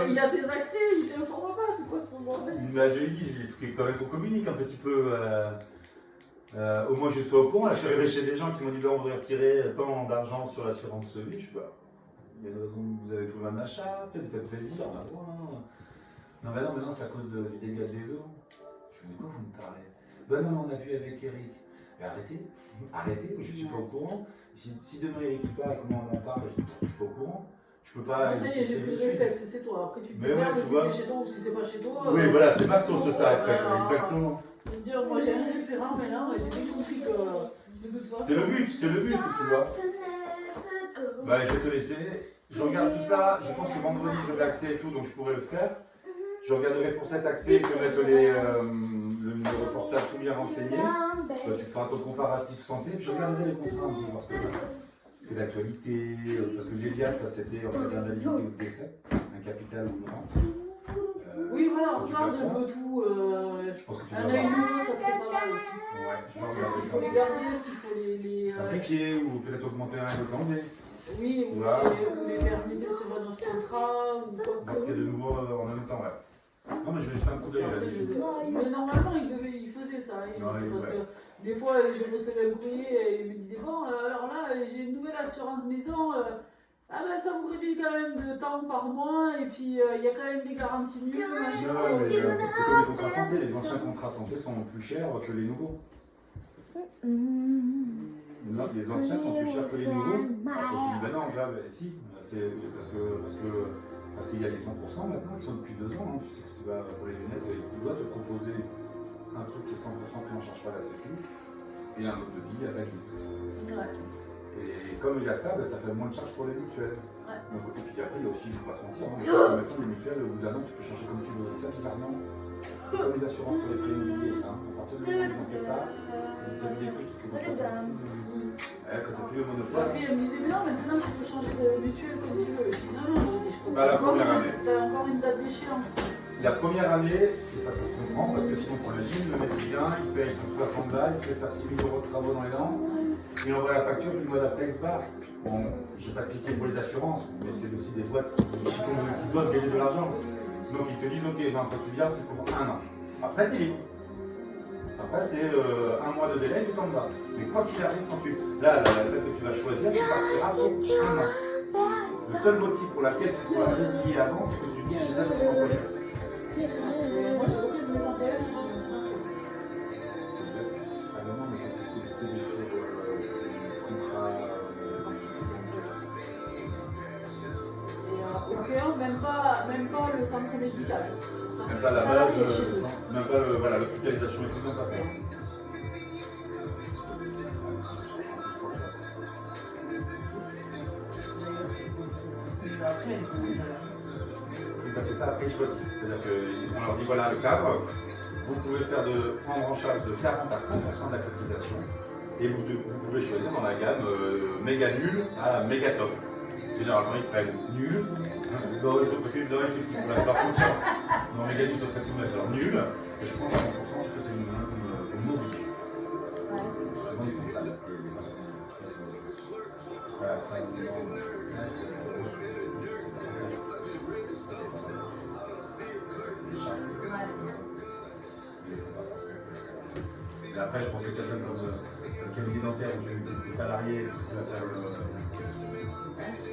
il a tes accès, il t'informe pas, c'est quoi son bordel? Bah, je lui ai dit, quand même qu'on communique un petit peu. Au moins que je sois au courant. Là, je suis arrivé chez des gens qui m'ont dit on voudrait retirer tant d'argent sur l'assurance vie. Je suis bah, il y a une raison, vous avez trouvé un achat, peut-être vous faites plaisir. Non, mais non, c'est à cause du dégât des eaux. Je me dis, quoi vous me parlez? Ben non, on a vu avec Eric. Mais arrêtez, je suis pas au courant. Si demain Eric part et comment on en parle, je suis pas au courant. Je peux pas. Ça y est, j'ai pris le réflexe, c'est toi. Après, tu te Mais demandes ouais, si tu c'est vois. chez toi ou si c'est pas chez toi. Oui, voilà, c'est ma source ça après, exactement. Je veux dire, moi j'ai un référent maintenant et j'ai bien compris que de toute façon. C'est le but que tu vois. Bah, je vais te laisser. Je regarde tout ça. Je pense que vendredi, j'aurai accès et tout, donc je pourrai le faire. Je regarderai pour cet accès que mettre le numéro portable tout bien renseigné. Tu feras un peu comparatif santé, puis je regarderai les contraintes pour voir ce que c'est l'actualité, parce que l'Eliade, ça c'était en cas d'invalidité ou de décès, un capital ou une rente. Oui, voilà, tu regarde vois ça un peu tout. Je pense que tu Un dois œil avoir. nouveau, ça serait pas mal aussi. Ouais, je vais Est-ce regarder qu'il faut les garder? Est-ce qu'il faut les simplifier ou peut-être augmenter un et l'autre l'enlever. oui, ou Voilà. les permuter sur un autre contrat ou quoi Parce qu'il y a de nouveau en même temps, ouais. Non, mais je vais jeter un coup d'œil là-dessus. Mais normalement, il faisait ça. Parce que des fois, je recevais un courrier et il me disait bon, alors là, j'ai une nouvelle assurance maison. Ah ben ça vous réduit quand même de temps par mois et puis il y a quand même des garanties nulles. Machin. Non, mais c'est comme les contrats santé. Les anciens contrats santé sont plus chers que les nouveaux. Non, les anciens sont plus chers que les nouveaux. Alors je me dis, ben non, là, ben, si, c'est parce qu'il y a les 100% maintenant qui sont depuis 2 ans. Hein. Tu sais que si tu vas pour les lunettes, il doit te proposer un truc qui est 100% qui n'en charge pas la sécu et un autre de billet avec les Ouais. Et comme il y a ça, ben, ça fait moins de charges pour les mutuelles. Ouais. Donc, et puis après, il y a aussi, il ne faut pas se mentir, hein, maintenant les mutuelles, au bout d'un an, tu peux changer comme tu veux. Et ça, bizarrement, comme les assurances sur les prix immobiliers, ça, à partir du moment où ils ont fait ça, tu as vu des prix qui commencent à faire fou. Quand tu n'as plus le Ma monopole. fille, elle me disait, mais non, maintenant tu peux changer de mutuelle comme tu veux. Je dis, non, non, je comprends. Bah, la première année. T'as encore une date d'échéance. La première année, et ça se comprend, parce que sinon, pour le gym, le mec vient, il paye son 60 balles, il se fait faire 6 000 € de travaux dans les dents, il envoie la facture du mois d'après, il se barre. Bon, je n'ai pas cliqué pour les assurances, mais c'est aussi des boîtes qui doivent gagner de l'argent. Donc ils te disent, ok, ben, quand tu viens, c'est pour 1 an. Après, tu es libre. Après, c'est 1 mois de délai, tu t'en vas. Mais quoi qu'il arrive, là, celle que tu vas choisir, tu partiras pour 1 an. Le seul motif pour lequel tu dois résilier avant, c'est que tu dis, je les aime ton employeur. Moi, j'ai aucun de mes employeurs qui font une Ah non, mais quand c'est sur contrat. Et au cœur, même pas le centre médical. Même pas la base, même pas voilà, l'hospitalisation et tout, même pas ça. Après, Oui, parce que ça, après, ils choisissent. C'est-à-dire qu'on leur dit voilà le cadre, vous pouvez prendre en charge de 40 à 100% de la cotisation. Et vous pouvez choisir dans la gamme méga nul à méga top. Généralement, ils prennent nul. Parce que là, ils s'occupent de leur conscience. Dans méga nul, ce serait tout mettre genre nul. Et je prends à 100% parce que c'est une oblige. Souvent, ils font ça. Voilà, ça, et après, je pense que quelqu'un comme le cabinet dentaire où tu es salarié, tu vas faire le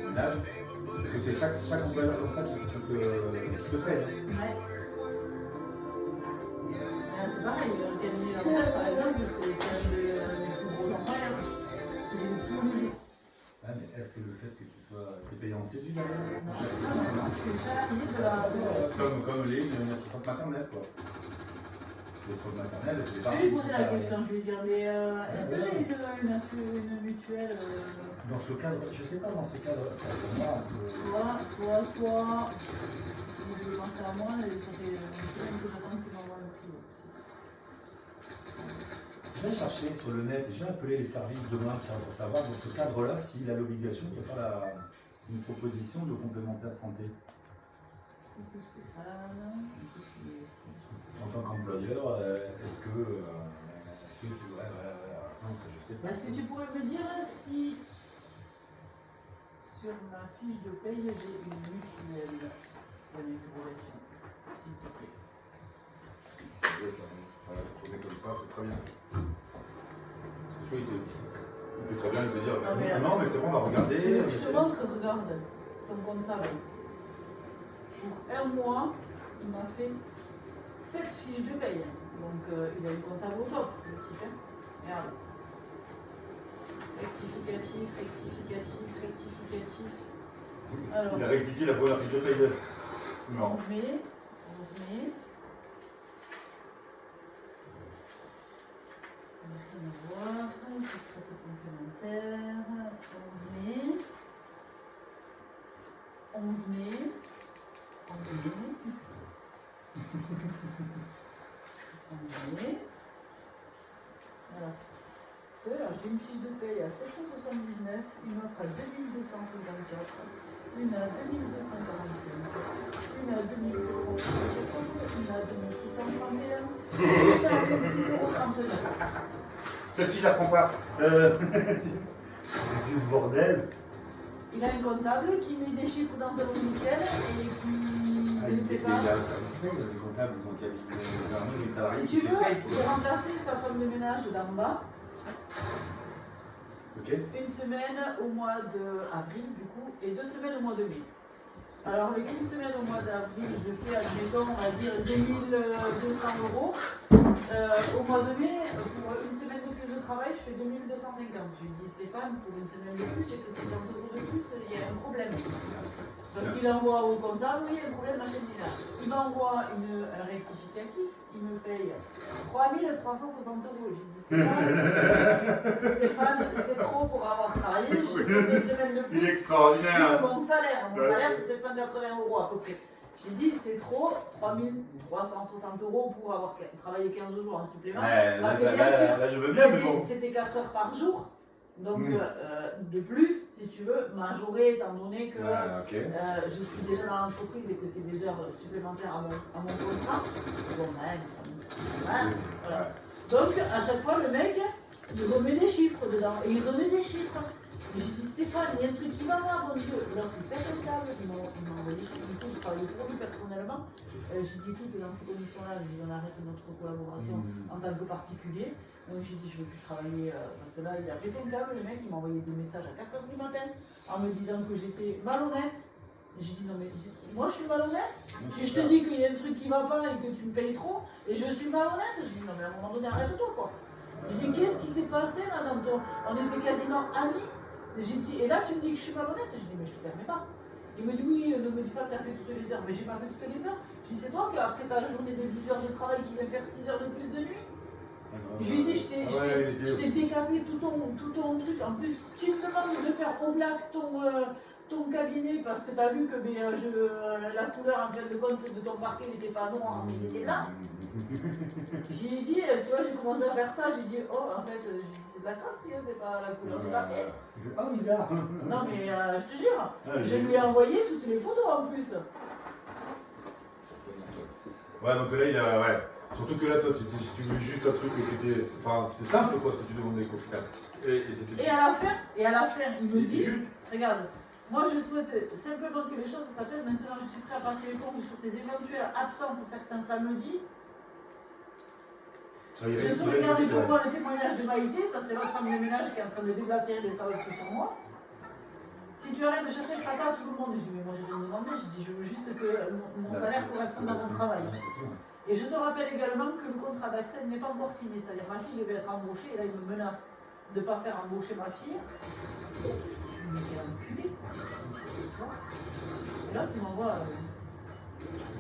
ménage, parce que c'est chaque employeur comme ça qui te paye. ouais. C'est pareil, le cabinet dentaire, par exemple, c'est un des plus gros employeurs. Parce que j'ai des plus niveaux. Ah, mais est-ce que le fait que tu sois payé en CESU d'ailleurs comme les assistantes maternelles, quoi. Les assistantes maternelles, c'est pas. Je vais lui poser la question, je vais lui dire, mais est-ce que j'ai une mutuelle Dans ce cadre, je sais pas, dans ce cadre, moi, toi, je vais penser à moi, et ça fait une semaine que j'attends qu'il m'envoie le prix. je vais chercher sur le net, je vais appeler les services demain pour savoir dans ce cadre-là s'il a l'obligation de faire une proposition de complémentaire santé. En tant qu'employeur, est-ce que tu ouais, non, ça, je sais pas. Est-ce que tu pourrais me dire si sur ma fiche de paye j'ai une mutuelle pour l'interrogation, s'il te plaît. Voilà, tourner comme ça, c'est très bien. Parce que soit il peut très bien te dire non, mais c'est bon, on va regarder. Je te montre, regarde, son comptable. Pour 1 mois, il m'a fait 7 fiches de paye. Donc il a une comptable au top, le type. Hein. Regarde. Rectificatif. Alors, il a rectifié la première fiche de paye. Non. 11 mai. Ça n'a rien à voir. Titre complémentaire. 11 mai. Voilà. Tu vois, j'ai une fiche de paye à 779, une autre à 2254, une à 2245, une à 2754, une à 2631, une à 26,39 €. Celle-ci, je la prends pas. C'est ce bordel. Il a un comptable qui met des chiffres dans un logiciel et qui Ah, ne sait pas. les comptables, ils ont un cabinet, les salariés. Si tu veux, j'ai remplacé sa femme de ménage d'en bas. Ok. Une semaine au mois d'avril du coup et 2 semaines au mois de mai. Alors les une semaine au mois d'avril, je fais admettons on va dire 2200 €. Au mois de mai, pour une semaine de plus de travail, je fais 2250. Je lui dis Stéphane, pour une semaine de plus, j'ai que 50 € de plus, il y a un problème. Donc il envoie au comptable, oui, il y a un problème, machin, là. Il m'envoie un rectificatif, il me paye 3360 €. J'ai dit Stéphane, c'est trop pour avoir travaillé, j'ai fait 2 semaines de plus. Il est extraordinaire. Mon salaire c'est 780 € à peu près. J'ai dit c'est trop, 3360 € pour avoir travaillé 15 jours en supplément. Ouais, Parce que bien là, sûr, je veux bien, mais bon. c'était 4 heures par jour. Donc de plus, si tu veux, majoré étant donné que je suis déjà dans l'entreprise et que c'est des heures supplémentaires à mon contrat. Bon, voilà. Donc à chaque fois, le mec, il remet des chiffres dedans. Et il remet des chiffres. Et j'ai dit Stéphane, il y a un truc qui va pas, mon Dieu. Alors il pète le câble, il m'a envoyé des chiffres. Du coup, je travaillais pour lui personnellement. J'ai dit écoute, dans ces conditions-là, on arrête notre collaboration en tant que particulier. Donc j'ai dit je ne veux plus travailler parce que là il a pété un câble, le mec il m'a envoyé des messages à 4 h du matin en me disant que j'étais malhonnête. J'ai dit non mais moi je suis malhonnête. Je te dis qu'il y a un truc qui va pas et que tu me payes trop et je suis malhonnête. J'ai dit non mais à un moment donné arrête-toi quoi. J'ai dit qu'est-ce qui s'est passé là dans ton... On était quasiment amis. J'ai dit et là tu me dis que je suis malhonnête. J'ai dit mais je te permets pas. Il me dit oui, ne me dis pas que tu as fait toutes les heures. Mais j'ai pas fait toutes les heures. J'ai dit c'est toi qu'après ta journée de 10 heures de travail qui vient faire 6 heures de plus de nuit. Je lui ai dit, je t'ai décapé tout ton truc. En plus, tu me demandes de faire au black ton cabinet parce que tu as vu que la couleur en fin de compte de ton parquet n'était pas noir, mais il était blanc. J'ai dit, tu vois, j'ai commencé à faire ça. J'ai dit, oh, en fait, c'est de la crasse, c'est pas la couleur du parquet. Oh, bizarre. Non, mais je te jure, je lui ai envoyé toutes les photos en plus. Ouais, donc là, il a. Ouais. Surtout que là, toi, si tu voulais juste un truc qui était. Enfin, c'était simple, quoi, ce que tu demandais, quoi, final. Et à la fin, il me dit regarde, moi je souhaite simplement que les choses s'appellent. Maintenant, je suis prêt à passer les comptes sur tes éventuelles absences certains samedis. Je souhaite garder pour moi le témoignage de Maïté, ça c'est votre femme de ménage qui est en train de déblatérer des saloperies sur moi. Si tu arrêtes de chercher le tracas à tout le monde, je dis mais moi j'ai rien demandé, je dis je veux juste que mon salaire corresponde à mon travail. Et je te rappelle également que le contrat d'accès n'est pas encore signé, c'est-à-dire ma fille devait être embauchée et là il me menace de ne pas faire embaucher ma fille. Je me dis enculé. Et là tu m'envoies. Là,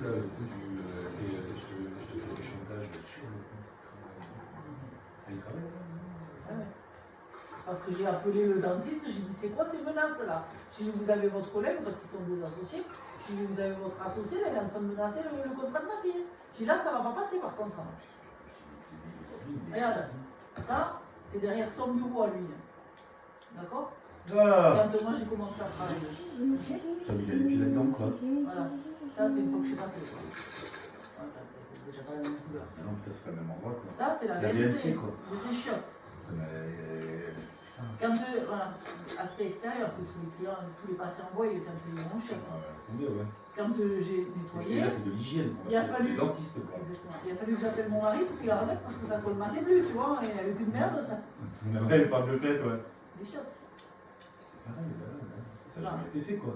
le coup je te fais du chantage sur le compte de travail. Il travaille là? Ouais. Parce que j'ai appelé le dentiste, j'ai dit c'est quoi ces menaces là? J'ai dit vous avez votre collègue parce qu'ils sont deux associés. J'ai dit vous avez votre associé, là, il est en train de menacer le contrat de ma fille. J'ai dit là ça va pas passer par contre. Regarde, ça c'est derrière son bureau à lui. D'accord? Quand moi j'ai commencé à travailler. Ça mis les pieds là-dedans, quoi. Voilà, ça c'est une fois que je suis passée. C'est déjà pas la même couleur. Non, peut-être c'est pas le même endroit, quoi. Ça c'est la VNC, quoi. de ses chiottes. Quand voilà, aspect extérieur que tous les clients, tous les patients voient quand ils vont en chiottes. Quand j'ai nettoyé. Et là c'est de l'hygiène, il a fallu. C'est dentiste, quoi. Exactement. Il a fallu que j'appelle mon mari pour qu'il la remette parce que ça colmatait plus, tu vois, et il n'y avait plus de merde, ça. Ouais, une part de fête, ouais. Des chiottes. C'est pareil, là, ça n'a jamais été fait, quoi.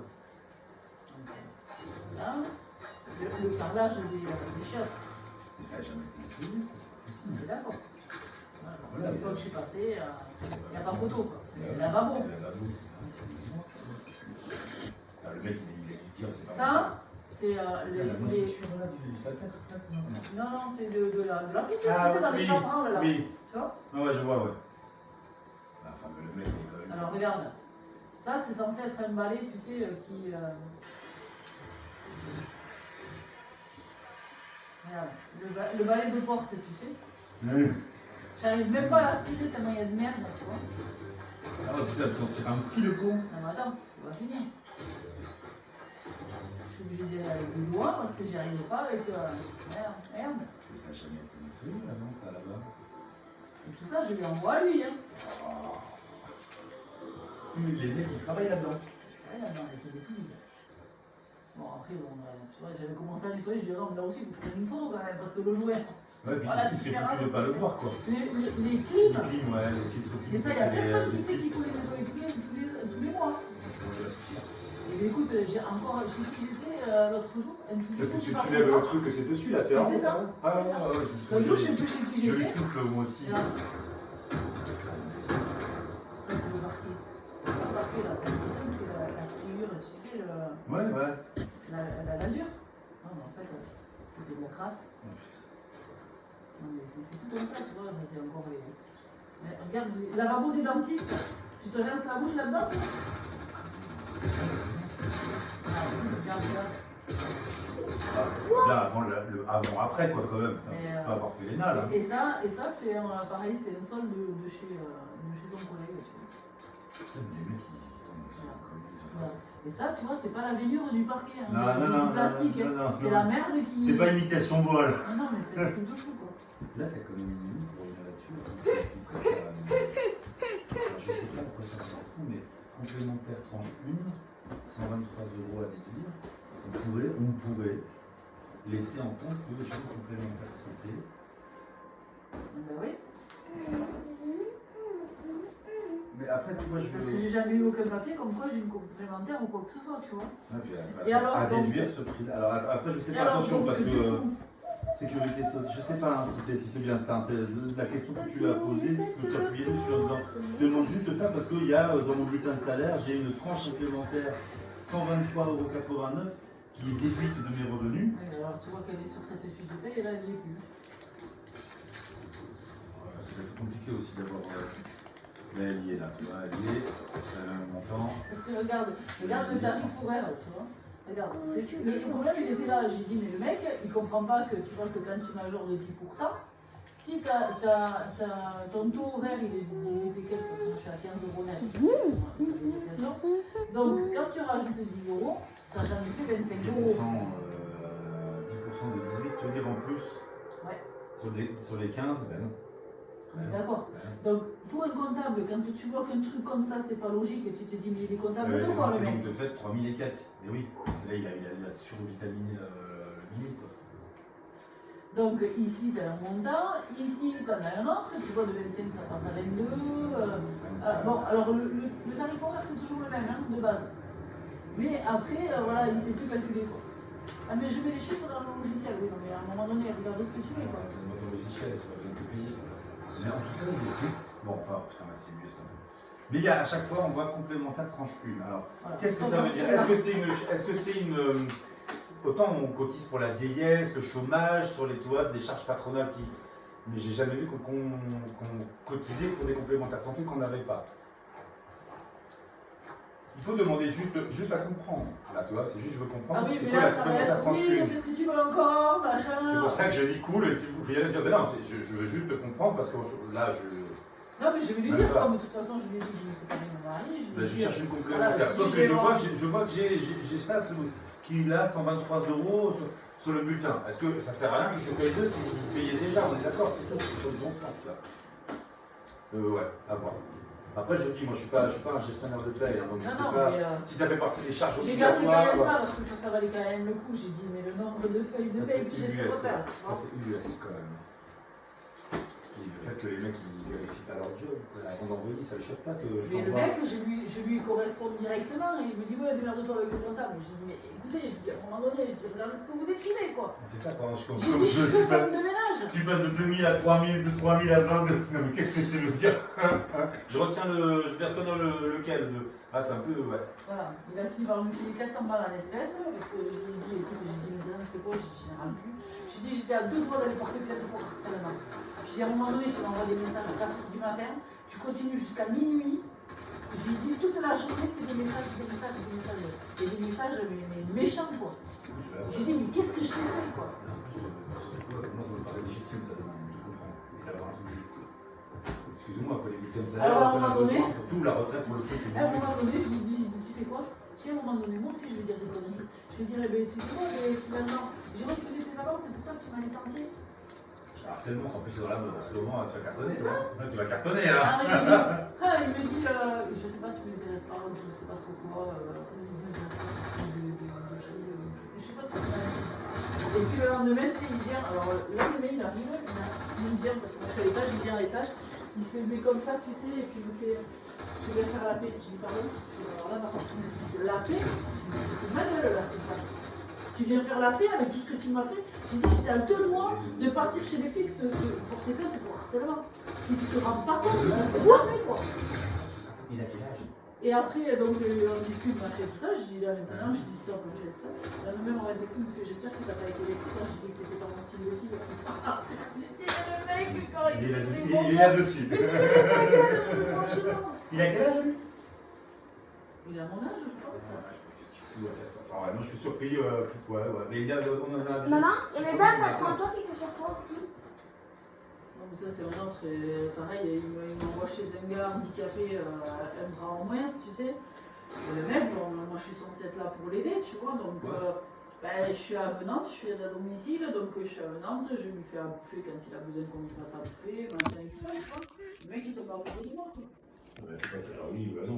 Là, le carrelage des chiottes. Et ça n'a jamais été fait, On est d'accord. Voilà, une fois que je suis passé, il n'y a pas photo, quoi. Le lavabo. Le mec, il dit, c'est pas Ça, c'est les... Non, c'est de la poussière, tu sais, dans les chambres, là. Oui. Tu vois? Ouais, je vois, ouais. Enfin, le mec, il... Alors, regarde. Ça, c'est censé être un balai, tu sais, qui... Regarde. Le balai de porte, tu sais. J'arrive même pas à l'aspirer tellement il y a de merde, tu vois. Ah, c'est quand c'est un fil con. Non mais attends, on va finir. Je suis obligée d'y aller avec des doigts parce que j'y arrive pas avec... merde. Ça n'a jamais été montré avant, ça là-bas. Et tout ça, je lui envoie à lui. Hein. Les mecs, ils travaillent là-dedans. Ouais, non, mais c'est des couilles. Bon, après, bon, tu vois, j'avais commencé à nettoyer, je disais, non, mais là aussi, il faut que je prenne une photo quand même, parce que le jouet. Ouais, puis Voilà, il serait foutu de pas le voir, quoi. Les Les clims. clims, ouais, les filtres clims. Et ça, il n'y a personne qui sait qu'il faut les nettoyer tous les mois. Et bien, écoute, j'ai encore, je sais plus qui j'ai fait l'autre jour. Tu lèves le truc que c'est dessus, là, c'est Mais vraiment c'est ça. Ah, ouais, C'est ça. ouais, L'autre jour, je sais plus chez qui je j'ai lui fait. souffle, moi aussi. Là. Ça, c'est le parquet. Le parquet, là, t'as l'impression que c'est la striure, tu sais, Ouais, ouais. la lasure. Non, mais en fait, c'était de la crasse. Oh, putain. Non, mais c'est tout comme ça, tu vois, mais c'est encore les... Mais regarde, le lavabo des dentistes, tu te rinces la bouche là-dedans? Ah, regarde là. Là, avant-après, quoi, quand même. Mais, Pas avoir fait les nalles. Hein. Et ça c'est pareil, c'est un sol de chez son collègue, tu vois. Putain, mais les mecs, Voilà. Et ça, tu vois, c'est pas la veillure du parquet, hein, Non, du plastique, non, non, c'est non. la merde qui... C'est pas imitation voile. Non, mais c'est un truc de fou, quoi. Là, t'as quand même une minute pour revenir là-dessus. Alors, je sais pas pourquoi ça correspond, mais complémentaire tranche 1, 123 € à déduire. On pourrait laisser entendre que le champ complémentaire sauté. Ben oui. Mais après, tu vois, je Parce veux. que j'ai jamais eu aucun papier comme quoi j'ai une complémentaire ou quoi que ce soit, tu vois. Ah, puis Et alors, à donc- déduire ce prix-là. Alors après, je sais Et pas, alors, attention, donc, parce du que coup- sécurité sociale, je sais pas hein, si c'est bien ça. La question que tu lui as posée, tu peux t'appuyer dessus en disant je te demande juste de faire parce qu'il y a dans mon bulletin de salaire, j'ai une tranche supplémentaire 123,89 € qui est déduite de mes revenus. Oui, alors tu vois qu'elle est sur cette fiche de paye et là elle n'y est plus. Voilà, c'est compliqué aussi d'avoir. Là, elle y est là, tu vois, elle y est, elle a un montant. Parce que regarde le tarif horaire, tu vois. Regarde, c'est que le problème il était là, j'ai dit mais le mec il comprend pas que tu vois que quand tu majores de 10%, si ton taux horaire il est de 18 et quelques, parce que je suis à 15 € net, négociation. Donc quand tu rajoutes 10 €, ça j'en ai fait 25 10%, €. 10% de 18, tu veux dire en plus Ouais. Sur les 15, ben non. On est d'accord. Ben non. Donc pour un comptable, quand tu vois qu'un truc comme ça c'est pas logique et tu te dis mais il est comptable de quoi le Et mec? donc de fait, 3000 et quelques. Mais oui, parce que là, il a survitaminé le limite. Quoi. Donc ici tu as un montant, ici tu en as un autre, tu vois de 25 ça passe à 22. Bon, alors le tarif horaire c'est toujours le même hein, de base. Mais après, voilà, il ne sait plus calculer quoi. Ah mais je mets les chiffres dans le logiciel, oui, non mais à un moment donné, regarde ce que tu mets quoi. C'est une moto logicielle, ça va bien te payer. Mais en tout cas, les trucs. Bon, enfin, putain, c'est US quand même. Mais il y a, à chaque fois, on voit complémentaire tranche 1. Alors, Voilà. qu'est-ce que ça veut dire? Est-ce que c'est une. Autant on cotise pour la vieillesse, le chômage, sur les toits, des charges patronales qui. Mais j'ai jamais vu qu'on cotisait pour des complémentaires santé qu'on n'avait pas. Il faut demander juste à comprendre. Là, tu vois, c'est juste je veux comprendre. Ah oui, c'est mais quoi là la ça va complémentaire être tranche oui, 1? qu'est-ce que tu veux encore, machin. C'est pour ça que je dis cool, il faut y aller dire, ben non, je veux juste comprendre parce que là, Non mais je vais lui Même dire, pas. comme de toute façon je lui ai dit que je ne sais pas de mon mari. ben, je cherche une Voilà, complémentaire. Sauf je que vais je voir. vois que j'ai ça, qu'il a 123 € sur le bulletin. Est-ce que ça sert à rien que je paye 2 si vous payez déjà? On est d'accord, c'est tout, c'est sur le bon sens là. Ouais, à voir. Après, je dis, moi je suis pas un gestionnaire de paye, hein, donc je Non, sais non, pas mais si ça fait partie des charges j'ai gardé quand même obligatoires. ça parce que ça valait quand même le coup. J'ai dit mais le nombre de feuilles de Ça, paye c'est que j'ai fait US, refaire. ça c'est US quand même. Et le fait que les mecs ils vérifient pas leur job, quoi, avant d'envoyer, ça le choque pas que je Mais le t'envoie. mec, je lui correspond directement et il me dit ouais démerde-toi avec le comptable. J'ai dit mais écoutez, je dis à un moment donné, je dis regardez ce que vous écrivez quoi. C'est ça quand J'ai dit je suis femme de ménage. Tu passes de 2000 à 3000, de 3000 à 22. Non mais qu'est-ce que ça veut dire? Je retiens je verse dans lequel de... Ah c'est un peu, ouais. Voilà, il a fini par me filer 400 balles en espèces parce que je lui ai dit écoute, j'ai dit mais c'est quoi, je n'en rends plus. J'ai dit j'étais à 2 doigts d'aller porter plainte pour harcèlement. J'ai dit à un moment donné tu m'envoies des messages à 4h du matin, tu continues jusqu'à minuit. J'ai dit toute la journée c'est des messages, des messages, des messages. Et des messages mais méchants quoi. J'ai dit mais qu'est-ce que je t'ai fait quoi? Moi ça me paraît légitime ta demande de comprendre et d'avoir un truc juste. Excuse-moi, quand les bulletins de Alors, à un salaire, on en a moment donné- besoin pour tout, la retraite pour le truc. À un moment donné, je lui dis, tu sais quoi? Si à un moment donné, moi aussi je vais dire des conneries. Je vais dire, eh ben, tu sais quoi, finalement, j'ai refusé tes avances, c'est pour ça que tu m'as licencié. Harcèlement, en plus, c'est dans la mode. En ce moment, tu vas cartonner. C'est ça. Là, tu vas cartonner, là. Il me dit, je sais pas, tu m'intéresses pas, ou je sais pas trop quoi, je sais pas trop quoi. Et puis le lendemain, tu sais, il vient, alors le lendemain, il arrive, il me vient, parce que moi je suis à l'étage, il vient à l'étage, il se met comme ça, tu sais, et puis il me fait, je vais faire la paix. Je dis, pardon, alors là, par contre, tu me dis, la paix, c'est ma gueule là, c'est ça. Tu viens faire la paix avec tout ce que tu m'as fait. J'ai dit, j'étais à 2 mois de partir chez les filles, de porter plainte pour harcèlement. Si tu te rends pas compte de ce que tu as fait, quoi. Il a quel âge? Et après, donc, on discute, machin, tout ça. Je dis, là, maintenant, je dis stop, machin, tout ça. Là, même, on va dire, j'espère que t'as pas été vexé quand je dis que t'étais pas mon style de fille. J'étais le mec, quand il est là-dessus. Mais tu me laisses la gueule, franchement. Il a quel âge, lui? Il a mon âge, je pense. Enfin, ouais, moi, je suis surpris. Ouais. Mais on en a. Maman, il y avait pas un patron à toi qui était sur toi aussi? Donc ça c'est un autre, pareil, il m'envoie chez un gars handicapé, un bras en moins, tu sais. Et le mec, bon, moi je suis censée être là pour l'aider, tu vois, donc ben, je suis avenante, je suis aide à domicile, donc je suis avenante, je lui fais à bouffer quand il a besoin qu'on lui fasse à bouffer, machin et tout ça, tu vois. Le mec il tombe amoureux de moi, quoi. Oui, non.